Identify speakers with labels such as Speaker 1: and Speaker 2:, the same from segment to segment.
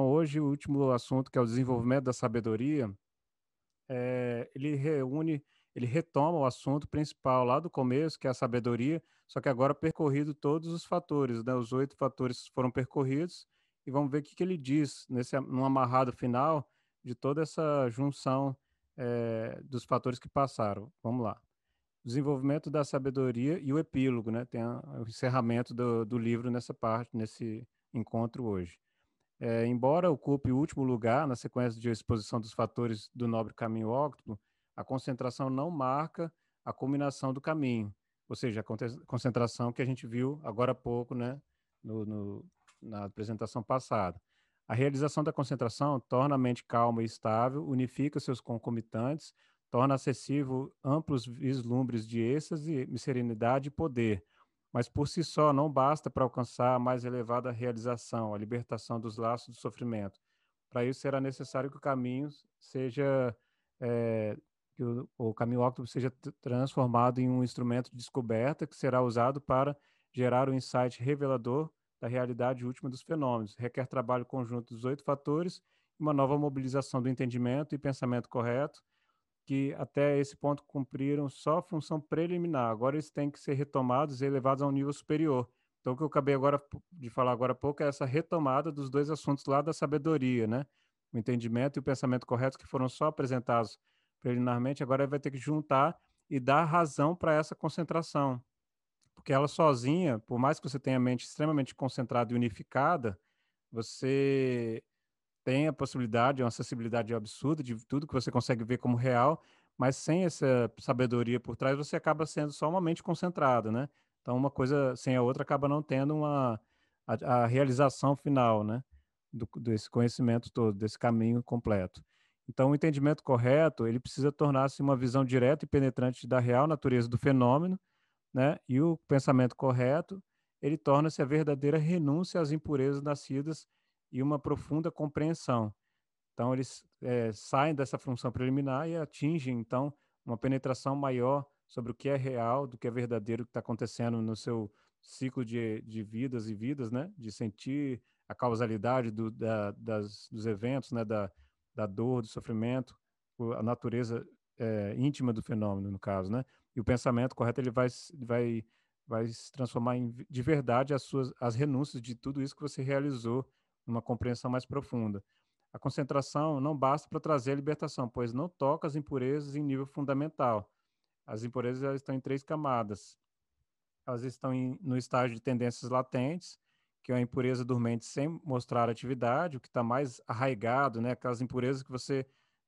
Speaker 1: Hoje, o último assunto, que é o desenvolvimento da sabedoria, ele retoma o assunto principal lá do começo, que é a sabedoria, só que agora percorrido todos os fatores, né? Os 8 fatores foram percorridos e vamos ver o que que ele diz num amarrado final de toda essa junção, dos fatores que passaram. Vamos lá. Desenvolvimento da sabedoria e o epílogo, né? Tem o encerramento do livro nessa parte, nesse encontro hoje. Embora ocupe o último lugar na sequência de exposição dos fatores do nobre caminho óctuplo, a concentração não marca a culminação do caminho, ou seja, a concentração que a gente viu agora há pouco, né, na apresentação passada. A realização da concentração torna a mente calma e estável, unifica seus concomitantes, torna acessível amplos vislumbres de êxtase, serenidade e poder, mas por si só não basta para alcançar a mais elevada realização, a libertação dos laços do sofrimento. Para isso será necessário que o caminho seja, eh, que o caminho óptimo seja transformado em um instrumento de descoberta que será usado para gerar o insight revelador da realidade última dos fenômenos. Requer trabalho conjunto dos 8 fatores, uma nova mobilização do entendimento e pensamento correto, que até esse ponto cumpriram só função preliminar, agora eles têm que ser retomados e elevados a um nível superior. Então, o que eu acabei agora de falar agora há pouco é essa retomada dos 2 assuntos lá da sabedoria, né? O entendimento e o pensamento corretos que foram só apresentados preliminarmente, agora vai ter que juntar e dar razão para essa concentração, porque ela sozinha, por mais que você tenha a mente extremamente concentrada e unificada, você tem a possibilidade, uma acessibilidade absurda de tudo que você consegue ver como real, mas sem essa sabedoria por trás, você acaba sendo só uma mente concentrada, né. Então uma coisa sem a outra acaba não tendo a realização final, né, desse conhecimento todo, desse caminho completo. Então o entendimento correto, ele precisa tornar-se uma visão direta e penetrante da real natureza do fenômeno, né, e o pensamento correto, ele torna-se a verdadeira renúncia às impurezas nascidas e uma profunda compreensão. Então eles, saem dessa função preliminar e atingem, então, uma penetração maior sobre o que é real, do que é verdadeiro, o que está acontecendo no seu ciclo de vidas e vidas, né, de sentir a causalidade dos eventos, né, da dor, do sofrimento, a natureza, íntima do fenômeno, no caso, né. E o pensamento correto ele vai se transformar de verdade as renúncias de tudo isso que você realizou, numa compreensão mais profunda. A concentração não basta para trazer a libertação, pois não toca as impurezas em nível fundamental. As impurezas elas estão em 3 camadas. Elas estão no estágio de tendências latentes, que é a impureza dormente sem mostrar atividade, o que está mais arraigado, né? Aquelas impurezas que você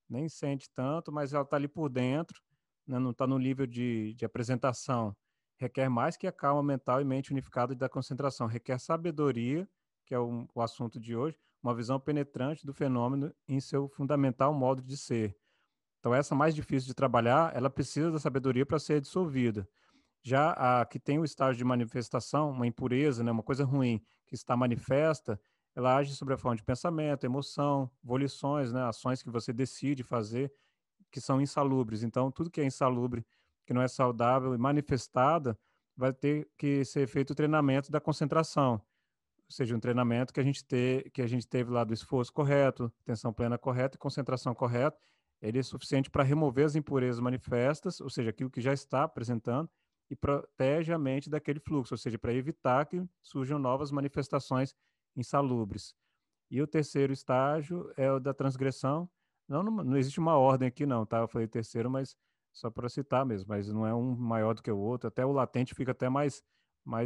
Speaker 1: nem sente tanto, mas ela está ali por dentro, né? Não está no nível de apresentação. Requer mais que a calma mental e mente unificada da concentração. Requer sabedoria, que é o assunto de hoje, uma visão penetrante do fenômeno em seu fundamental modo de ser. Então, essa mais difícil de trabalhar, ela precisa da sabedoria para ser dissolvida. Já a que tem o estágio de manifestação, uma impureza, né, uma coisa ruim que está manifesta, ela age sobre a forma de pensamento, emoção, volições, né, ações que você decide fazer, que são insalubres. Então, tudo que é insalubre, que não é saudável e manifestada, vai ter que ser feito o treinamento da concentração, ou seja, um treinamento que a gente teve lá do esforço correto, atenção plena correta e concentração correta, ele é suficiente para remover as impurezas manifestas, ou seja, aquilo que já está apresentando, e protege a mente daquele fluxo, ou seja, para evitar que surjam novas manifestações insalubres. E o terceiro estágio é o da transgressão. Não existe uma ordem aqui não, tá? Eu falei terceiro, mas só para citar mesmo, mas não é um maior do que o outro. Até o latente fica até mais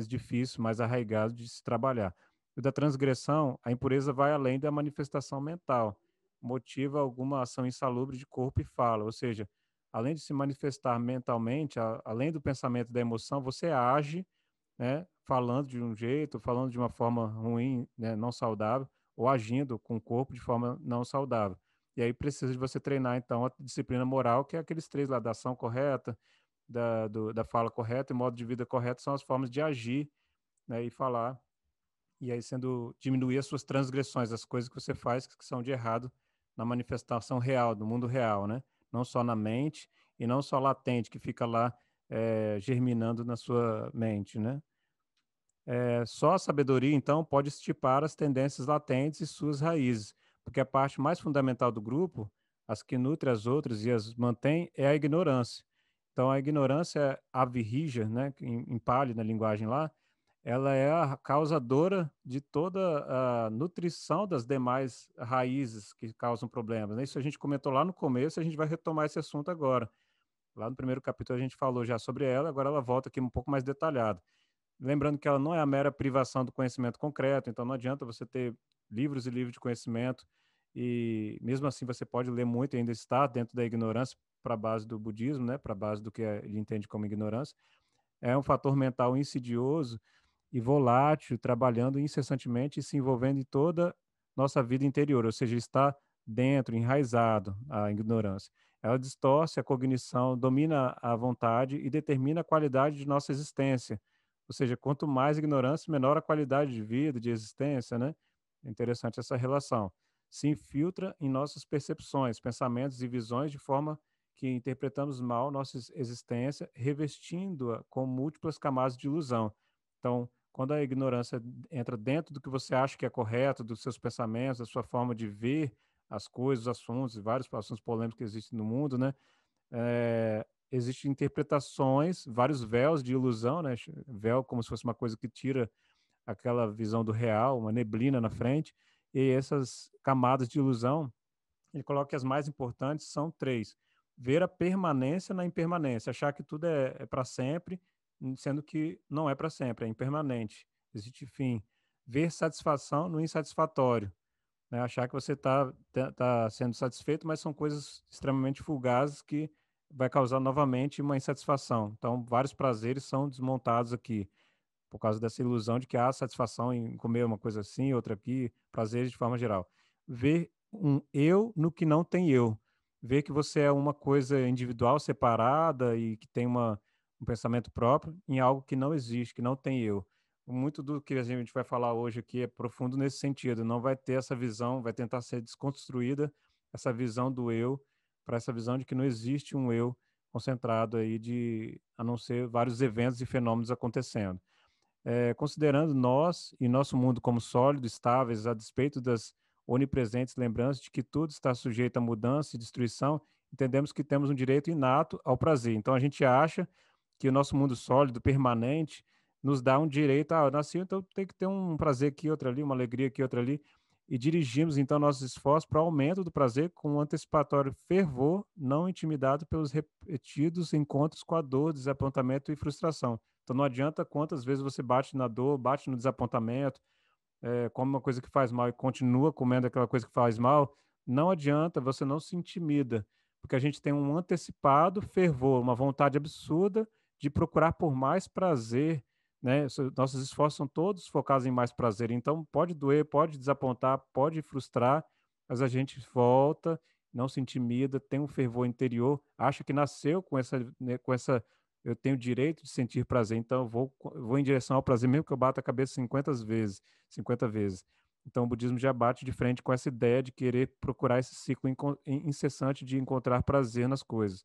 Speaker 1: difícil, mais arraigado de se trabalhar. O da transgressão, a impureza vai além da manifestação mental, motiva alguma ação insalubre de corpo e fala, ou seja, além de se manifestar mentalmente, além do pensamento e da emoção, você age, né, falando de um jeito, falando de uma forma ruim, né, não saudável, ou agindo com o corpo de forma não saudável. E aí precisa de você treinar, então, a disciplina moral, que é aqueles 3 lá, da ação correta, da fala correta e modo de vida correto, são as formas de agir, né, e falar, e aí diminuir as suas transgressões, as coisas que você faz que são de errado na manifestação real, do mundo real, né? Não só na mente e não só latente, que fica lá germinando na sua mente, né? Só a sabedoria, então, pode estipar as tendências latentes e suas raízes, porque a parte mais fundamental do grupo, as que nutre as outras e as mantém, é a ignorância. Então, a ignorância avirrija, né, em Pali, na linguagem lá, ela é a causadora de toda a nutrição das demais raízes que causam problemas, né? Isso a gente comentou lá no começo, a gente vai retomar esse assunto agora. Lá no primeiro capítulo a gente falou já sobre ela, agora ela volta aqui um pouco mais detalhada. Lembrando que ela não é a mera privação do conhecimento concreto, então não adianta você ter livros e livros de conhecimento e mesmo assim você pode ler muito e ainda estar dentro da ignorância para a base do budismo, né, para a base do que ele entende como ignorância. É um fator mental insidioso e volátil, trabalhando incessantemente e se envolvendo em toda nossa vida interior, ou seja, está dentro, enraizado a ignorância. Ela distorce a cognição, domina a vontade e determina a qualidade de nossa existência. Ou seja, quanto mais ignorância, menor a qualidade de vida, de existência, né? É interessante essa relação. Se infiltra em nossas percepções, pensamentos e visões de forma que interpretamos mal nossa existência, revestindo-a com múltiplas camadas de ilusão. Então, quando a ignorância entra dentro do que você acha que é correto, dos seus pensamentos, da sua forma de ver as coisas, os assuntos, vários assuntos polêmicos que existem no mundo, né? Existem interpretações, vários véus de ilusão, né? Véu como se fosse uma coisa que tira aquela visão do real, uma neblina na frente, e essas camadas de ilusão, ele coloca que as mais importantes são três: ver a permanência na impermanência, achar que tudo é para sempre, sendo que não é para sempre, é impermanente, existe fim. Ver satisfação no insatisfatório, né? Achar que você tá sendo satisfeito, mas são coisas extremamente fugazes que vai causar novamente uma insatisfação. Então, vários prazeres são desmontados aqui, por causa dessa ilusão de que há satisfação em comer uma coisa assim, outra aqui, prazeres de forma geral. Ver um eu no que não tem eu. Ver que você é uma coisa individual, separada e que tem um pensamento próprio em algo que não existe, que não tem eu. Muito do que a gente vai falar hoje aqui é profundo nesse sentido. Não vai ter essa visão, vai tentar ser desconstruída essa visão do eu para essa visão de que não existe um eu concentrado aí de a não ser vários eventos e fenômenos acontecendo. Considerando nós e nosso mundo como sólidos, estáveis, a despeito das onipresentes lembranças de que tudo está sujeito a mudança e destruição, entendemos que temos um direito inato ao prazer. Então a gente acha que o nosso mundo sólido, permanente, nos dá um direito, eu nasci, então tem que ter um prazer aqui, outro ali, uma alegria aqui, outra ali, e dirigimos então nossos esforços para o aumento do prazer com um antecipatório fervor, não intimidado pelos repetidos encontros com a dor, desapontamento e frustração. Então não adianta quantas vezes você bate na dor, bate no desapontamento, come uma coisa que faz mal e continua comendo aquela coisa que faz mal, não adianta, você não se intimida, porque a gente tem um antecipado fervor, uma vontade absurda de procurar por mais prazer, né? Nossos esforços são todos focados em mais prazer, então pode doer, pode desapontar, pode frustrar, mas a gente volta, não se intimida, tem um fervor interior, acha que nasceu com essa, né, com essa eu tenho o direito de sentir prazer, então eu vou em direção ao prazer, mesmo que eu bata a cabeça 50 vezes. Então, o budismo já bate de frente com essa ideia de querer procurar esse ciclo incessante de encontrar prazer nas coisas.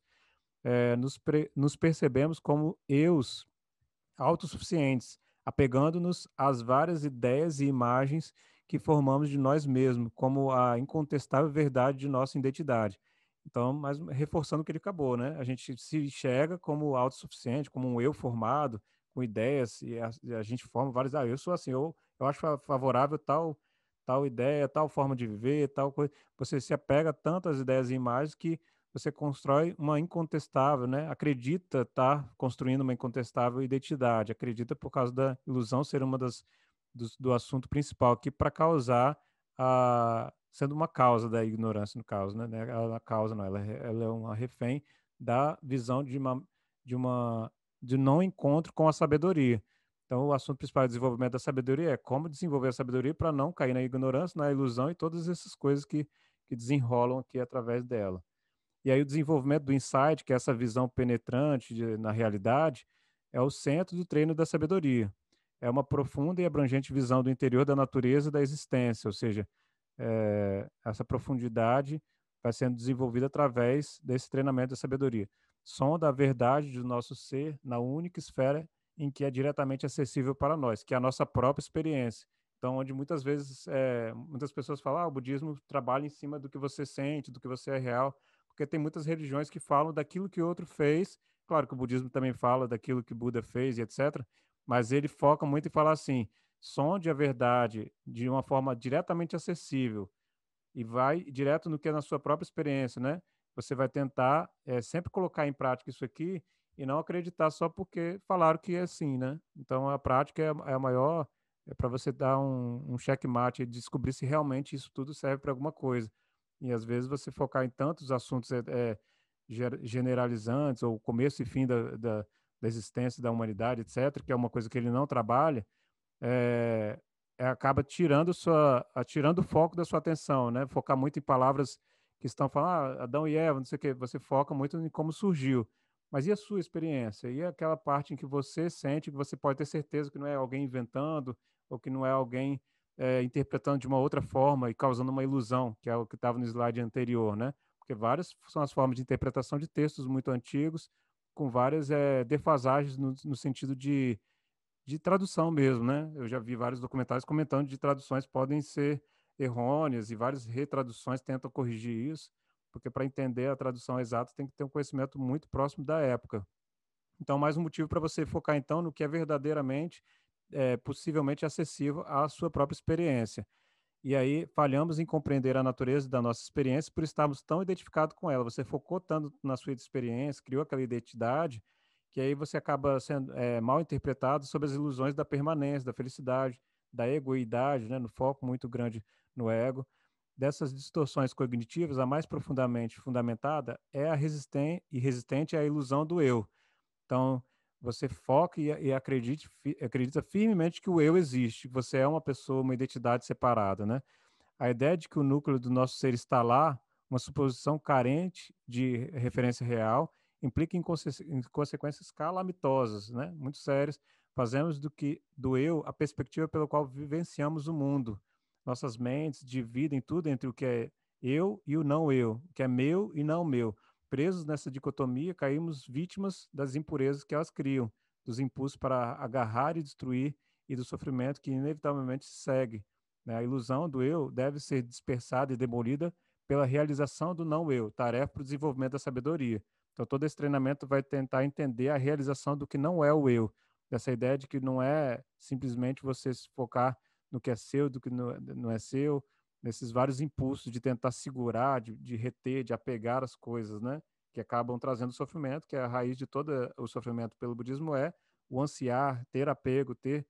Speaker 1: Nos percebemos como eus autossuficientes, apegando-nos às várias ideias e imagens que formamos de nós mesmos, como a incontestável verdade de nossa identidade. Então, mas reforçando o que ele acabou, né? A gente se enxerga como autossuficiente, como um eu formado, com ideias, e a gente forma vários, eu sou assim, eu acho favorável tal ideia, tal forma de viver, tal coisa. Você se apega tanto às ideias e imagens que você constrói uma incontestável, né? Acredita estar construindo uma incontestável identidade, acredita por causa da ilusão ser uma do assunto principal aqui para causar sendo uma causa da ignorância no caso, né? Ela, a causa não, ela é uma refém da visão de não encontro com a sabedoria. Então, o assunto principal do desenvolvimento da sabedoria é como desenvolver a sabedoria para não cair na ignorância, na ilusão e todas essas coisas que desenrolam aqui através dela. E aí o desenvolvimento do insight, que é essa visão penetrante na realidade, é o centro do treino da sabedoria. É uma profunda e abrangente visão do interior da natureza e da existência, ou seja, essa profundidade vai sendo desenvolvida através desse treinamento da sabedoria. Sonda a verdade do nosso ser na única esfera em que é diretamente acessível para nós, que é a nossa própria experiência. Então, onde muitas vezes, muitas pessoas falam: "Ah, o budismo trabalha em cima do que você sente, do que você é real", porque tem muitas religiões que falam daquilo que o outro fez. Claro que o budismo também fala daquilo que Buda fez e etcétera, mas ele foca muito em falar assim: sonde a verdade de uma forma diretamente acessível e vai direto no que é na sua própria experiência, né. Você vai tentar, sempre colocar em prática isso aqui e não acreditar só porque falaram que é assim, né. Então a prática é a maior, é para você dar um checkmate e descobrir se realmente isso tudo serve para alguma coisa. E às vezes você focar em tantos assuntos, generalizantes ou começo e fim da existência da humanidade, etcétera, que é uma coisa que ele não trabalha, eh, acaba tirando o foco da sua atenção, né, focar muito em palavras que estão falando: "Ah, Adão e Eva, não sei o quê", você foca muito em como surgiu. Mas e a sua experiência? E aquela parte em que você sente, que você pode ter certeza que não é alguém inventando, ou que não é alguém, interpretando de uma outra forma e causando uma ilusão, que é o que estava no slide anterior, né. Porque várias são as formas de interpretação de textos muito antigos, com várias, defasagens no sentido de tradução mesmo, né. Eu já vi vários documentários comentando de traduções podem ser errôneas e várias retraduções tentam corrigir isso, porque para entender a tradução exata tem que ter um conhecimento muito próximo da época. Então mais um motivo para você focar então no que é verdadeiramente, possivelmente acessível à sua própria experiência. E aí falhamos em compreender a natureza da nossa experiência por estarmos tão identificados com ela. Você focou tanto na sua experiência, criou aquela identidade, que aí você acaba sendo mal interpretado sobre as ilusões da permanência, da felicidade, da egoidade, né, no foco muito grande no ego. Dessas distorções cognitivas, a mais profundamente fundamentada é a resistente à ilusão do eu. Então, você foca e acredita firmemente que o eu existe, que você é uma pessoa, uma identidade separada, né? A ideia de que o núcleo do nosso ser está lá, uma suposição carente de referência real, implica em consequências calamitosas, né, muito sérias. Fazemos do eu a perspectiva pela qual vivenciamos o mundo. Nossas mentes dividem tudo entre o que é eu e o não eu, o que é meu e não meu. Presos nessa dicotomia, caímos vítimas das impurezas que elas criam, dos impulsos para agarrar e destruir e do sofrimento que inevitavelmente segue, né? A ilusão do eu deve ser dispersada e demolida pela realização do não eu, tarefa para o desenvolvimento da sabedoria. Então, todo esse treinamento vai tentar entender a realização do que não é o eu, dessa ideia de que não é simplesmente você se focar no que é seu, do que não é seu, nesses vários impulsos de tentar segurar, de reter, de apegar as coisas, né? Que acabam trazendo sofrimento, que é a raiz de todo o sofrimento pelo budismo é o ansiar, ter apego, ter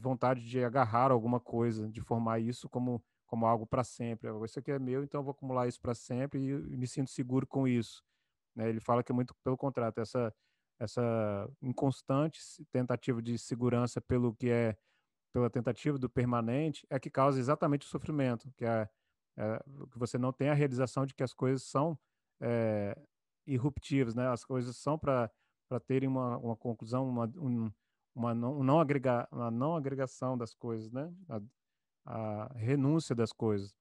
Speaker 1: vontade de agarrar alguma coisa, de formar isso como algo para sempre. Isso aqui é meu, então eu vou acumular isso para sempre e me sinto seguro com isso, né. Ele fala que é muito pelo contrário, essa inconstante tentativa de segurança pela tentativa do permanente, é que causa exatamente o sofrimento, que você não tem a realização de que as coisas são, eh, irruptivas, né, as coisas são para terem uma conclusão, uma não agregação das coisas, né, a renúncia das coisas.